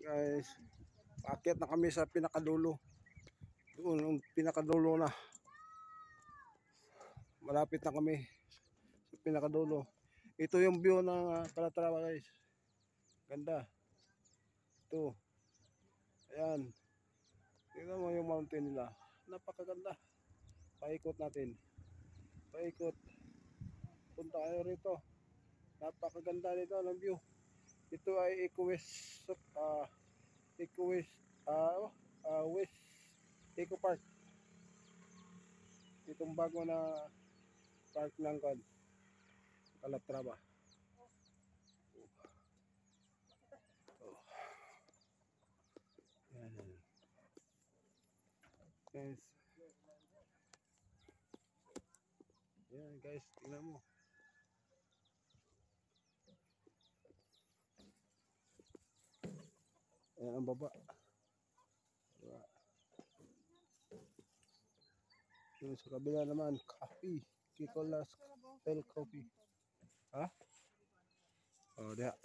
Guys, paakyat na kami sa pinakadulo. Doon, yung pinakadulo na. Malapit na kami sa pinakadulo. Ito yung view ng Calatrava guys. Ganda. Ito. Ayan. Tingnan mo yung mountain nila. Napakaganda. Paikot natin. Paikot. Punta kayo rito. Napakaganda nito ng view. Ito ay West Eco Park. Itong bago na park ng Calatrava. Oh. Yan. Guys. Yan guys, tingnan mo. Ayan ang baba. Diba? Yung sa kabila naman, coffee. Kikolas Pel Coffee. Ha? Oh, diha.